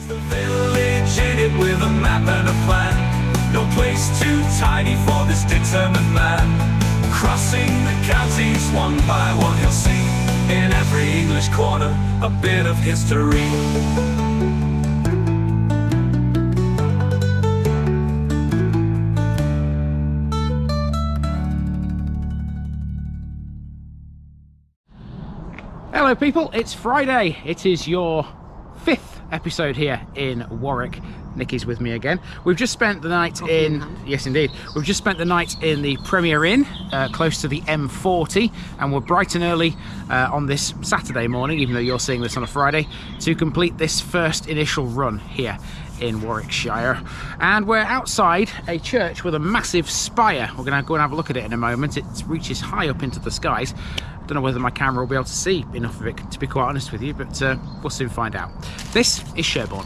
The village in it with a map and a plan. No place too tiny for this determined man. Crossing the counties one by one, he'll see in every English corner a bit of history. Hello people, it's Friday. It is your 5th episode here in Warwick. Nikki's with me again. We've just spent the night yes indeed, we've just spent the night in the Premier Inn, close to the M40, and we're bright and early on this Saturday morning, even though you're seeing this on a Friday, to complete this first initial run here in Warwickshire. And we're outside a church with a massive spire. We're going to go and have a look at it in a moment. It reaches high up into the skies. I don't know whether my camera will be able to see enough of it, to be quite honest with you, but we'll soon find out. This is Sherbourne.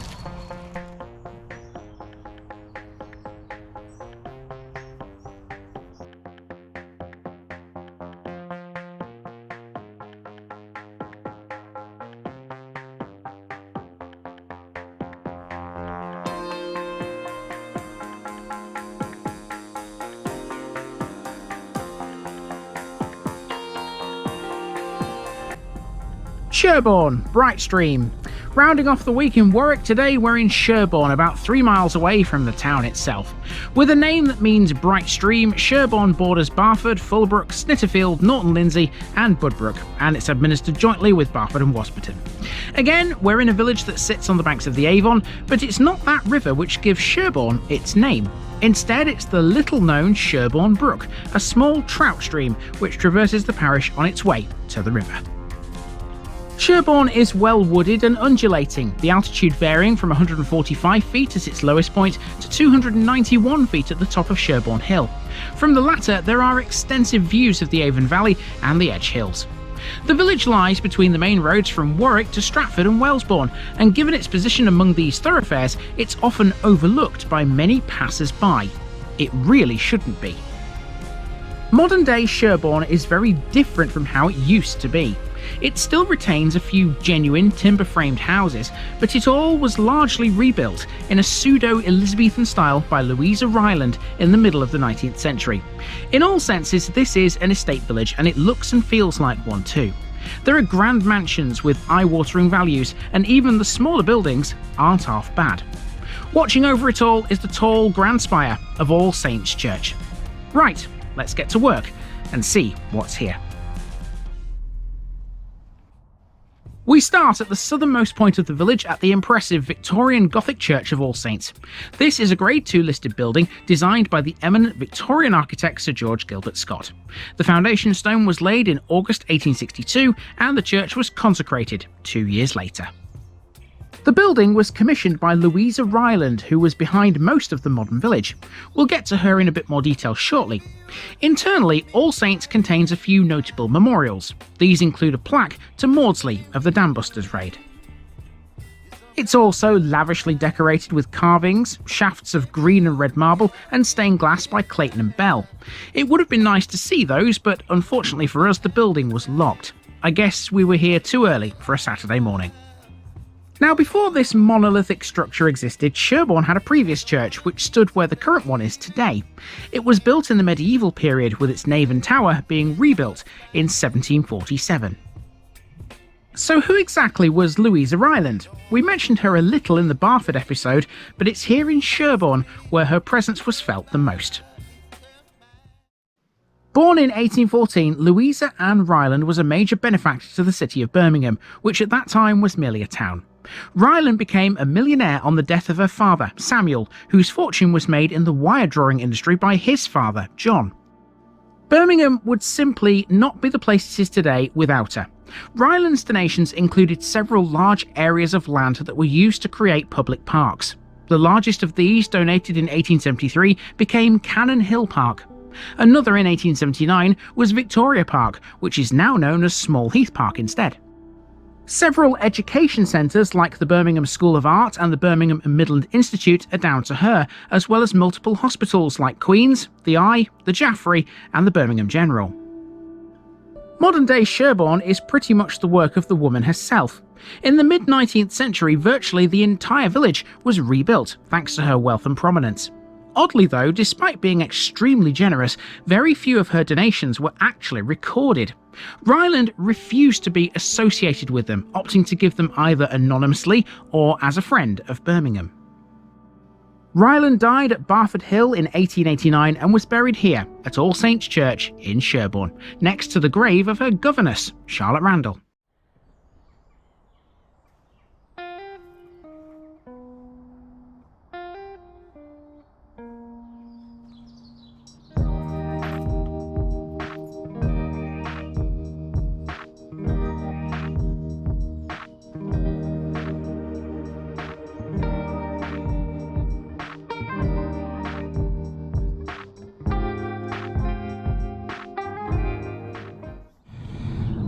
Sherbourne, bright stream. Rounding off the week in Warwick, today we're in Sherbourne, about 3 miles away from the town itself. With a name that means bright stream, Sherbourne borders Barford, Fulbrook, Snitterfield, Norton Lindsey and Budbrook, and it's administered jointly with Barford and Wasperton. Again, we're in a village that sits on the banks of the Avon, but it's not that river which gives Sherbourne its name. Instead, it's the little-known Sherbourne Brook, a small trout stream which traverses the parish on its way to the river. Sherbourne is well wooded and undulating, the altitude varying from 145 feet at its lowest point to 291 feet at the top of Sherbourne Hill. From the latter, there are extensive views of the Avon Valley and the Edge Hills. The village lies between the main roads from Warwick to Stratford and Wellesbourne, and given its position among these thoroughfares, it's often overlooked by many passers-by. It really shouldn't be. Modern-day Sherbourne is very different from how it used to be. It still retains a few genuine timber-framed houses, but it all was largely rebuilt in a pseudo-Elizabethan style by Louisa Ryland in the middle of the 19th century. In all senses, this is an estate village, and it looks and feels like one too. There are grand mansions with eye-watering values, and even the smaller buildings aren't half bad. Watching over it all is the tall grand spire of All Saints Church. Right, let's get to work and see what's here. We start at the southernmost point of the village at the impressive Victorian Gothic Church of All Saints. This is a Grade II listed building designed by the eminent Victorian architect Sir George Gilbert Scott. The foundation stone was laid in August 1862 and the church was consecrated 2 years later. The building was commissioned by Louisa Ryland, who was behind most of the modern village. We'll get to her in a bit more detail shortly. Internally, All Saints contains a few notable memorials. These include a plaque to Maudsley of the Dambusters raid. It's also lavishly decorated with carvings, shafts of green and red marble, and stained glass by Clayton and Bell. It would have been nice to see those, but unfortunately for us, the building was locked. I guess we were here too early for a Saturday morning. Now, before this monolithic structure existed, Sherbourne had a previous church which stood where the current one is today. It was built in the medieval period, with its nave and tower being rebuilt in 1747. So who exactly was Louisa Ryland? We mentioned her a little in the Barford episode, but it's here in Sherbourne where her presence was felt the most. Born in 1814, Louisa Ann Ryland was a major benefactor to the city of Birmingham, which at that time was merely a town. Ryland became a millionaire on the death of her father, Samuel, whose fortune was made in the wire drawing industry by his father, John. Birmingham would simply not be the place it is today without her. Ryland's donations included several large areas of land that were used to create public parks. The largest of these, donated in 1873, became Cannon Hill Park. Another in 1879 was Victoria Park, which is now known as Small Heath Park instead. Several education centres like the Birmingham School of Art and the Birmingham and Midland Institute are down to her, as well as multiple hospitals like Queen's, the Eye, the Jaffrey and the Birmingham General. Modern-day Sherbourne is pretty much the work of the woman herself. In the mid-19th century, virtually the entire village was rebuilt thanks to her wealth and prominence. Oddly though, despite being extremely generous, very few of her donations were actually recorded. Ryland refused to be associated with them, opting to give them either anonymously or as a friend of Birmingham. Ryland died at Barford Hill in 1889 and was buried here at All Saints Church in Sherbourne, next to the grave of her governess, Charlotte Randall.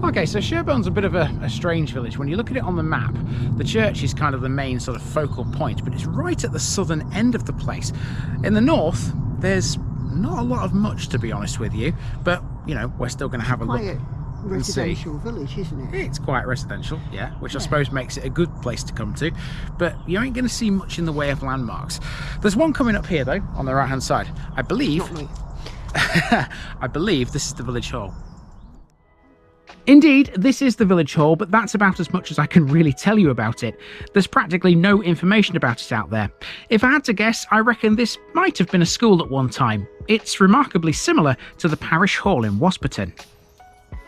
Okay, so Sherbourne's a bit of a strange village. When you look at it on the map, the church is kind of the main sort of focal point, but it's right at the southern end of the place. In the north, there's not a lot of much, to be honest with you, but, you know, we're still going to have a look and see. Residential village, isn't it? It's quite residential, yeah, which I suppose makes it a good place to come to, but you ain't going to see much in the way of landmarks. There's one coming up here, though, on the right-hand side. I believe... Not me. I believe this is the village hall. Indeed, this is the village hall, but that's about as much as I can really tell you about it. There's practically no information about it out there. If I had to guess, I reckon this might have been a school at one time. It's remarkably similar to the parish hall in Wasperton.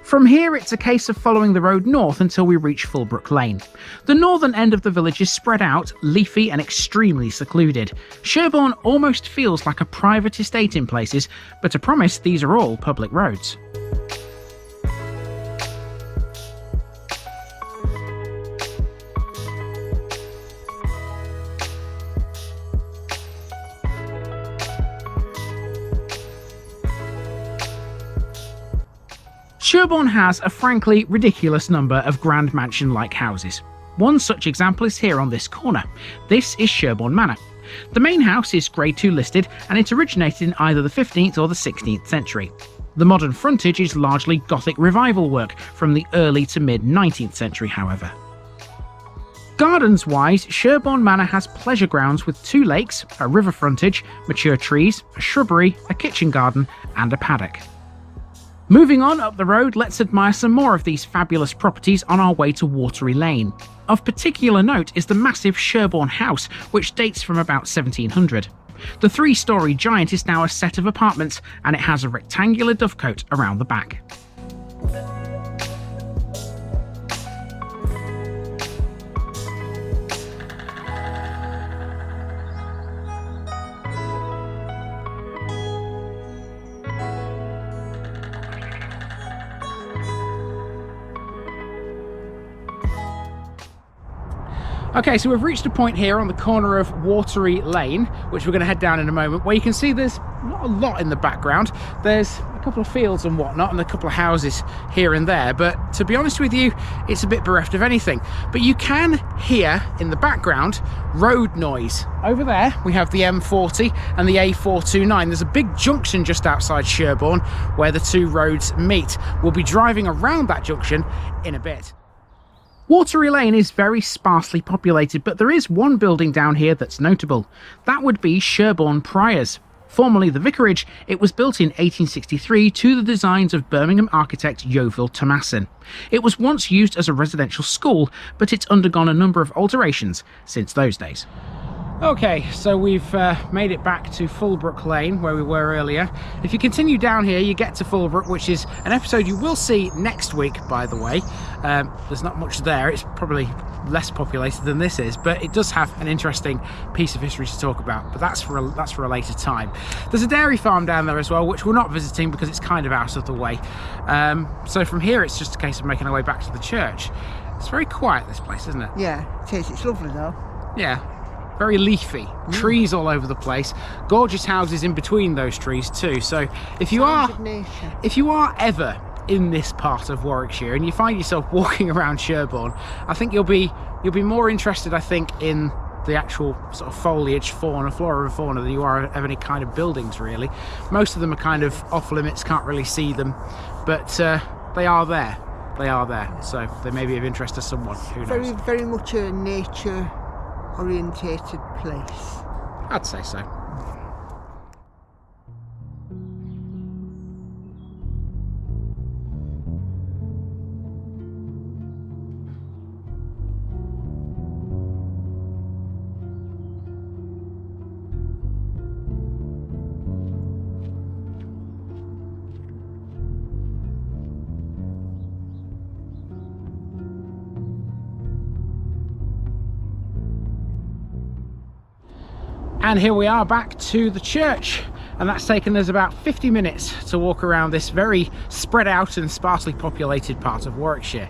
From here, it's a case of following the road north until we reach Fulbrook Lane. The northern end of the village is spread out, leafy and extremely secluded. Sherbourne almost feels like a private estate in places, but I promise these are all public roads. Sherbourne has a frankly ridiculous number of grand mansion-like houses. One such example is here on this corner. This is Sherbourne Manor. The main house is Grade 2 listed, and it originated in either the 15th or the 16th century. The modern frontage is largely Gothic revival work from the early to mid-19th century, however. Gardens-wise, Sherbourne Manor has pleasure grounds with 2 lakes, a river frontage, mature trees, a shrubbery, a kitchen garden, and a paddock. Moving on up the road, let's admire some more of these fabulous properties on our way to Watery Lane. Of particular note is the massive Sherbourne House, which dates from about 1700. The 3-storey giant is now a set of apartments, and it has a rectangular dovecote around the back. Okay, so we've reached a point here on the corner of Watery Lane, which we're going to head down in a moment, where you can see there's not a lot in the background. There's a couple of fields and whatnot, and a couple of houses here and there, but to be honest with you, it's a bit bereft of anything. But you can hear in the background road noise. Over there, we have the M40 and the A429. There's a big junction just outside Sherbourne where the 2 roads meet. We'll be driving around that junction in a bit. Watery Lane is very sparsely populated, but there is one building down here that's notable. That would be Sherbourne Priors. Formerly the vicarage, it was built in 1863 to the designs of Birmingham architect Yeovil Thomason. It was once used as a residential school, but it's undergone a number of alterations since those days. Okay, so we've made it back to Fulbrook Lane, where we were earlier. If you continue down here, you get to Fulbrook, which is an episode you will see next week, by the way. There's not much there. It's probably less populated than this is, but it does have an interesting piece of history to talk about, but that's for a later time. There's a dairy farm down there as well, which we're not visiting because it's kind of out of the way. So from here, it's just a case of making our way back to the church. It's very quiet, this place, isn't it? Yeah, it is. It's lovely though. Yeah. Very leafy, trees all over the place, gorgeous houses in between those trees too. So if you are ever in this part of Warwickshire and you find yourself walking around Sherbourne, I think you'll be more interested, I think, in the actual sort of foliage, flora and fauna than you are of any kind of buildings really. Most of them are kind of off limits, can't really see them, but they are there. they are there, so they may be of interest to someone. Who knows? Very much a nature orientated place. I'd say so. And here we are back to the church, and that's taken us about 50 minutes to walk around this very spread out and sparsely populated part of Warwickshire.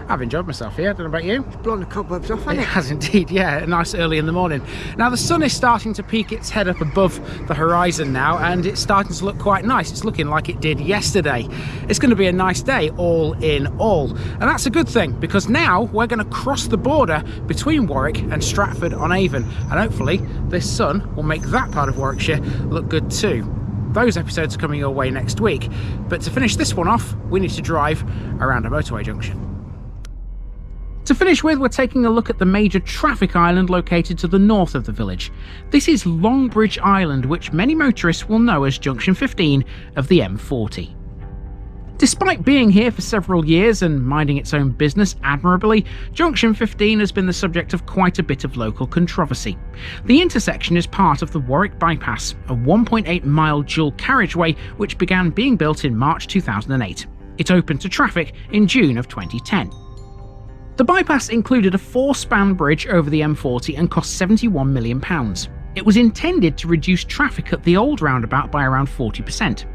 I've enjoyed myself here, I don't know about you. It's blown the cobwebs off, hasn't It it? has indeed, yeah, nice early in the morning. Now the sun is starting to peek its head up above the horizon now, and it's starting to look quite nice. It's looking like it did yesterday. It's going to be a nice day, all in all. And that's a good thing, because now we're going to cross the border between Warwick and Stratford-on-Avon, and hopefully this sun will make that part of Warwickshire look good too. Those episodes are coming your way next week, but to finish this one off, we need to drive around a motorway junction. To finish with, we're taking a look at the major traffic island located to the north of the village. This is Longbridge Island, which many motorists will know as Junction 15 of the M40. Despite being here for several years and minding its own business admirably, Junction 15 has been the subject of quite a bit of local controversy. The intersection is part of the Warwick Bypass, a 1.8-mile dual carriageway which began being built in March 2008. It opened to traffic in June of 2010. The bypass included a 4-span bridge over the M40 and cost £71 million. It was intended to reduce traffic at the old roundabout by around 40%.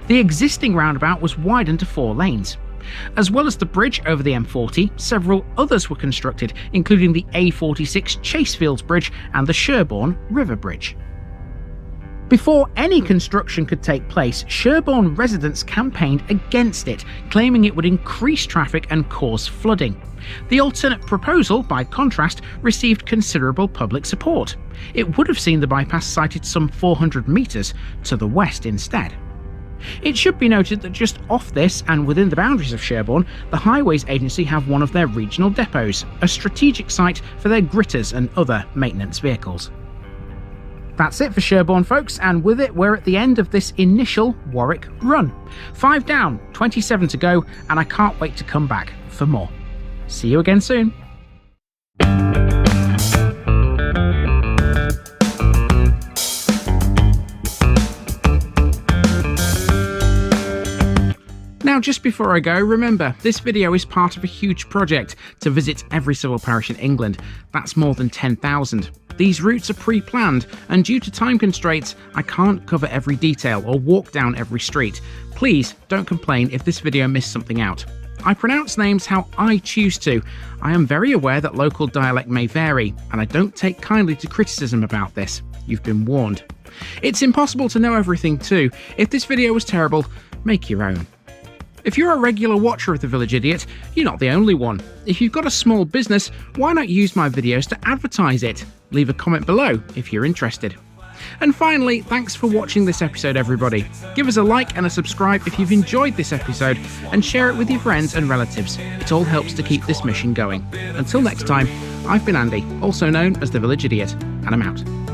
The existing roundabout was widened to 4 lanes. As well as the bridge over the M40, several others were constructed, including the A46 Chasefields Bridge and the Sherbourne River Bridge. Before any construction could take place, Sherbourne residents campaigned against it, claiming it would increase traffic and cause flooding. The alternate proposal, by contrast, received considerable public support. It would have seen the bypass sited some 400 metres to the west instead. It should be noted that just off this and within the boundaries of Sherbourne, the Highways Agency have one of their regional depots, a strategic site for their gritters and other maintenance vehicles. That's it for Sherbourne, folks, and with it we're at the end of this initial Warwick run. 5 down, 27 to go, and I can't wait to come back for more. See you again soon. Now, just before I go, remember, this video is part of a huge project to visit every civil parish in England. That's more than 10,000. These routes are pre-planned, and due to time constraints, I can't cover every detail or walk down every street. Please don't complain if this video missed something out. I pronounce names how I choose to. I am very aware that local dialect may vary, and I don't take kindly to criticism about this. You've been warned. It's impossible to know everything too. If this video was terrible, make your own. If you're a regular watcher of The Village Idiot, you're not the only one. If you've got a small business, why not use my videos to advertise it? Leave a comment below if you're interested. And finally, thanks for watching this episode, everybody. Give us a like and a subscribe if you've enjoyed this episode, and share it with your friends and relatives. It all helps to keep this mission going. Until next time, I've been Andy, also known as The Village Idiot, and I'm out.